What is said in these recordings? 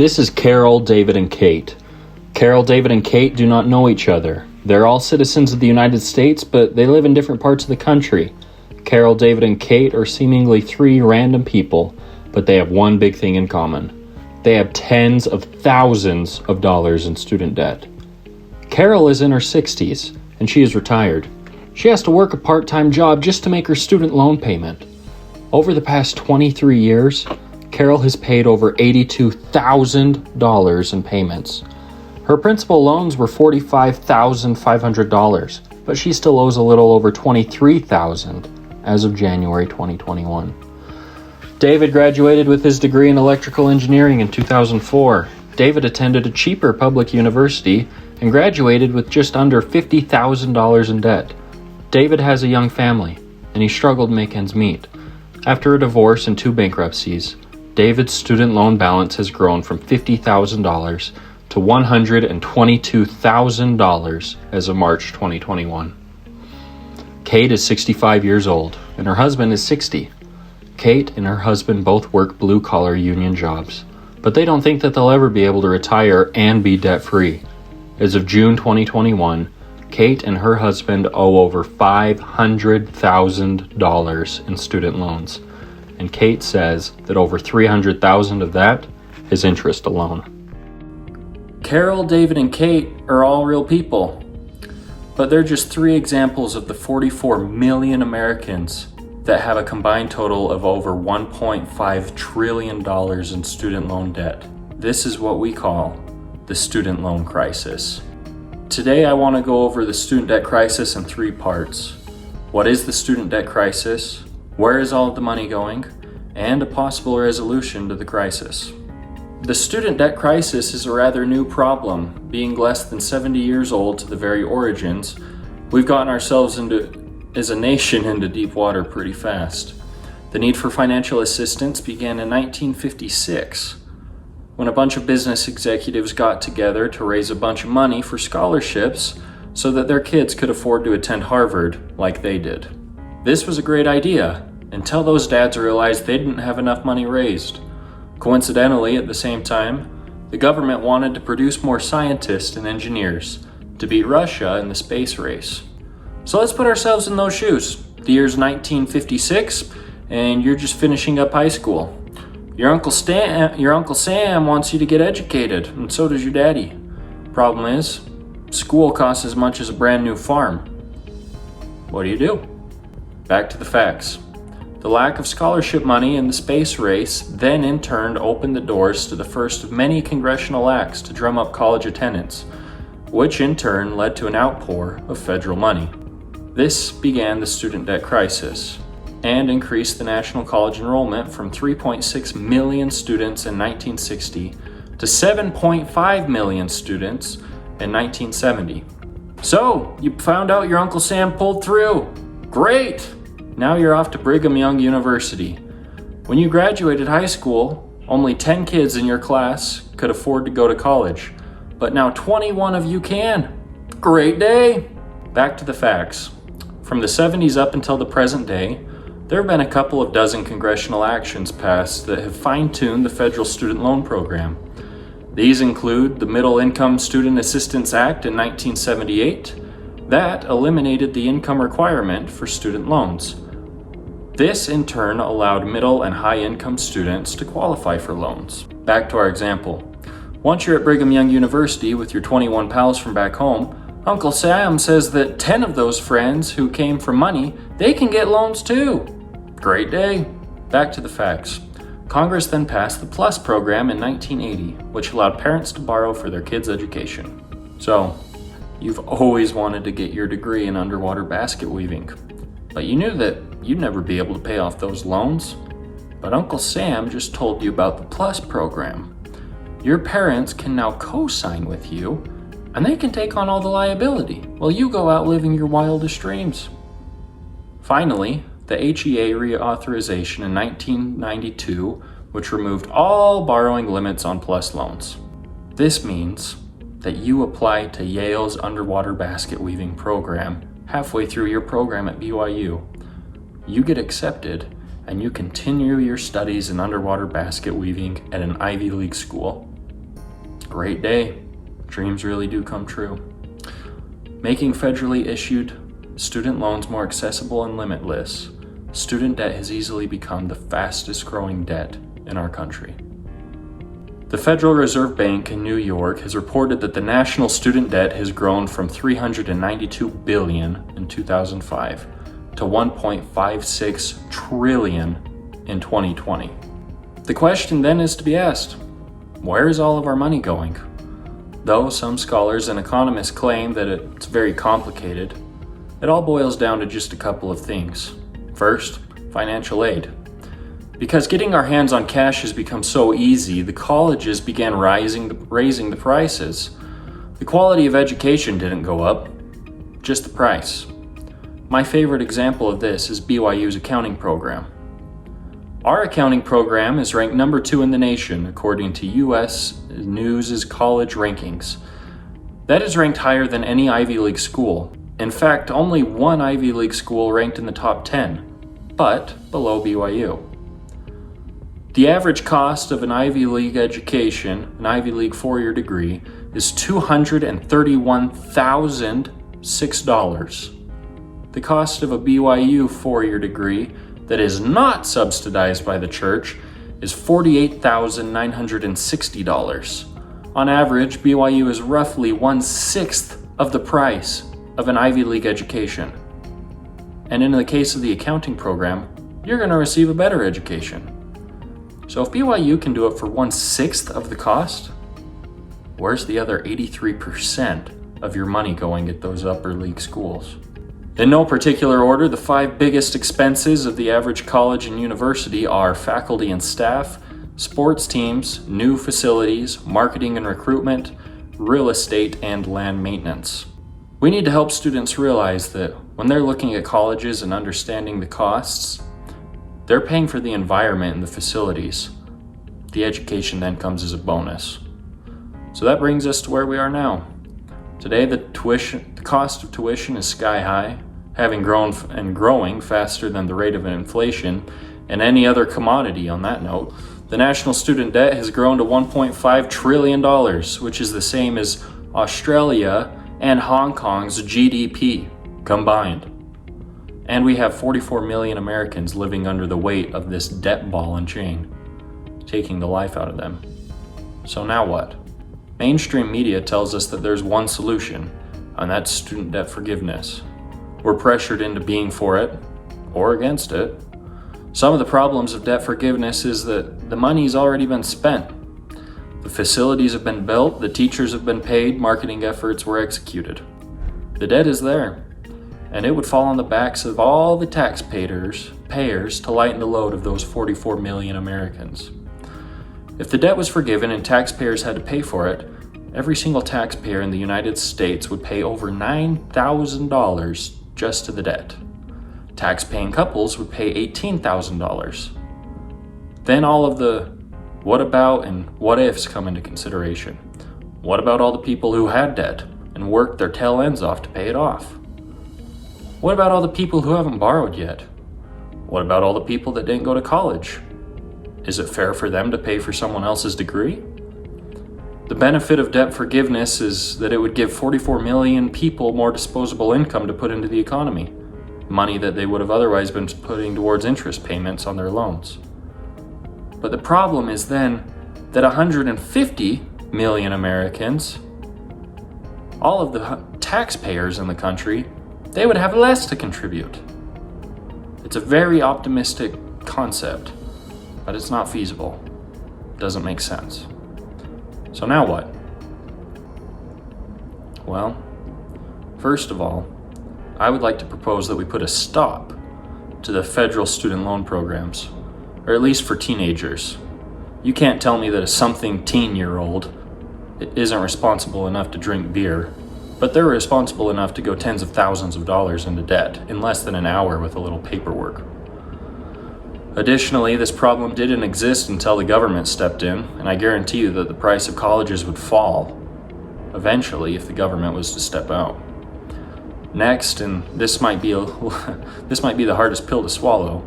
This is Carol, David, and Kate. Carol, David, and Kate do not know each other. They're all citizens of the United States, but they live in different parts of the country. Carol, David, and Kate are seemingly three random people, but they have one big thing in common. They have tens of thousands of dollars in student debt. Carol is in her 60s, and she is retired. She has to work a part-time job just to make her student loan payment. Over the past 23 years, Carol has paid over $82,000 in payments. Her principal loans were $45,500, but she still owes a little over $23,000 as of January 2021. David graduated with his degree in electrical engineering in 2004. David attended a cheaper public university and graduated with just under $50,000 in debt. David has a young family, and he struggled to make ends meet. After a divorce and 2 bankruptcies, David's student loan balance has grown from $50,000 to $122,000 as of March 2021. Kate is 65 years old, and her husband is 60. Kate and her husband both work blue-collar union jobs, but they don't think that they'll ever be able to retire and be debt-free. As of June 2021, Kate and her husband owe over $500,000 in student loans, and Kate says that over $300,000 of that is interest alone. Carol, David, and Kate are all real people, but they're just 3 examples of the 44 million Americans that have a combined total of over $1.5 trillion in student loan debt. This is what we call the student loan crisis. Today I want to go over the student debt crisis in 3 parts. What is the student debt crisis? Where is all of the money going? And a possible resolution to the crisis. The student debt crisis is a rather new problem. Being less than 70 years old to the very origins, we've gotten ourselves as a nation into deep water pretty fast. The need for financial assistance began in 1956, when a bunch of business executives got together to raise a bunch of money for scholarships so that their kids could afford to attend Harvard like they did. This was a great idea until those dads realized they didn't have enough money raised. Coincidentally, at the same time, the government wanted to produce more scientists and engineers to beat Russia in the space race. So let's put ourselves in those shoes. The year's 1956, and you're just finishing up high school. Your Uncle Sam wants you to get educated, and so does your daddy. Problem is, school costs as much as a brand new farm. What do? Back to the facts. The lack of scholarship money in the space race then in turn opened the doors to the first of many congressional acts to drum up college attendance, which in turn led to an outpour of federal money. This began the student debt crisis and increased the national college enrollment from 3.6 million students in 1960 to 7.5 million students in 1970. So, you found out your Uncle Sam pulled through. Great! Now you're off to Brigham Young University. When you graduated high school, only 10 kids in your class could afford to go to college, but now 21 of you can. Great day! Back to the facts. From the 70s up until the present day, there have been a couple of dozen congressional actions passed that have fine-tuned the federal student loan program. These include the Middle Income Student Assistance Act in 1978, that eliminated the income requirement for student loans. This in turn allowed middle and high-income students to qualify for loans. Back to our example. Once you're at Brigham Young University with your 21 pals from back home, Uncle Sam says that 10 of those friends who came for money, they can get loans too. Great day. Back to the facts. Congress then passed the PLUS program in 1980, which allowed parents to borrow for their kids' education. So, you've always wanted to get your degree in underwater basket weaving, but you knew that you'd never be able to pay off those loans. But Uncle Sam just told you about the PLUS program. Your parents can now co-sign with you, and they can take on all the liability while you go out living your wildest dreams. Finally, the HEA reauthorization in 1992, which removed all borrowing limits on PLUS loans. This means that you apply to Yale's underwater basket weaving program halfway through your program at BYU. You get accepted and you continue your studies in underwater basket weaving at an Ivy League school. Great day. Dreams really do come true. Making federally issued student loans more accessible and limitless, student debt has easily become the fastest growing debt in our country. The Federal Reserve Bank in New York has reported that the national student debt has grown from $392 billion in 2005 to $1.56 trillion in 2020. The question then is to be asked, where is all of our money going? Though some scholars and economists claim that it's very complicated, it all boils down to just a couple of things. First, financial aid. Because getting our hands on cash has become so easy, the colleges began raising the prices. The quality of education didn't go up, just the price. My favorite example of this is BYU's accounting program. Our accounting program is ranked number 2 in the nation according to U.S. News' college rankings. That is ranked higher than any Ivy League school. In fact, only one Ivy League school ranked in the top 10, but below BYU. The average cost of an Ivy League education, an Ivy League 4-year degree, is $231,006. The cost of a BYU 4-year degree that is not subsidized by the church is $48,960. On average, BYU is roughly 1/6 of the price of an Ivy League education. And in the case of the accounting program, you're going to receive a better education. So if BYU can do it for 1/6 of the cost, where's the other 83% of your money going at those upper league schools? In no particular order, the 5 biggest expenses of the average college and university are faculty and staff, sports teams, new facilities, marketing and recruitment, real estate, and land maintenance. We need to help students realize that when they're looking at colleges and understanding the costs, they're paying for the environment and the facilities. The education then comes as a bonus. So that brings us to where we are now. Today, the cost of tuition is sky high, having grown and growing faster than the rate of inflation and any other commodity on that note. The national student debt has grown to $1.5 trillion, which is the same as Australia and Hong Kong's GDP combined. And we have 44 million Americans living under the weight of this debt ball and chain, taking the life out of them. So now what? Mainstream media tells us that there's one solution, and that's student debt forgiveness. We're pressured into being for it, or against it. Some of the problems of debt forgiveness is that the money's already been spent. The facilities have been built, the teachers have been paid, marketing efforts were executed. The debt is there, and it would fall on the backs of all the taxpayers to lighten the load of those 44 million Americans. If the debt was forgiven and taxpayers had to pay for it, every single taxpayer in the United States would pay over $9,000 just to the debt. Tax-paying couples would pay $18,000. Then all of the what about and what ifs come into consideration. What about all the people who had debt and worked their tail ends off to pay it off? What about all the people who haven't borrowed yet? What about all the people that didn't go to college? Is it fair for them to pay for someone else's degree? The benefit of debt forgiveness is that it would give 44 million people more disposable income to put into the economy, money that they would have otherwise been putting towards interest payments on their loans. But the problem is then that 150 million Americans, all of the taxpayers in the country, they would have less to contribute. It's a very optimistic concept, but it's not feasible. It doesn't make sense. So now what? Well, first of all, I would like to propose that we put a stop to the federal student loan programs, or at least for teenagers. You can't tell me that a something teen-year-old isn't responsible enough to drink beer, but they're responsible enough to go tens of thousands of dollars into debt in less than an hour with a little paperwork. Additionally, this problem didn't exist until the government stepped in, and I guarantee you that the price of colleges would fall eventually if the government was to step out. Next, and this might be the hardest pill to swallow,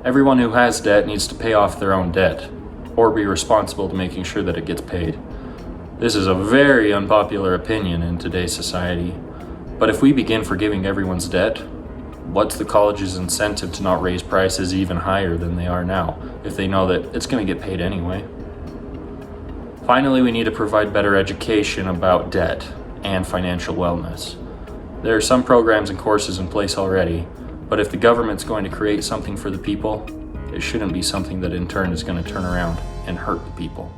everyone who has debt needs to pay off their own debt, or be responsible to making sure that it gets paid. This is a very unpopular opinion in today's society, but if we begin forgiving everyone's debt, what's the college's incentive to not raise prices even higher than they are now if they know that it's going to get paid anyway? Finally, we need to provide better education about debt and financial wellness. There are some programs and courses in place already, but if the government's going to create something for the people, it shouldn't be something that in turn is going to turn around and hurt the people.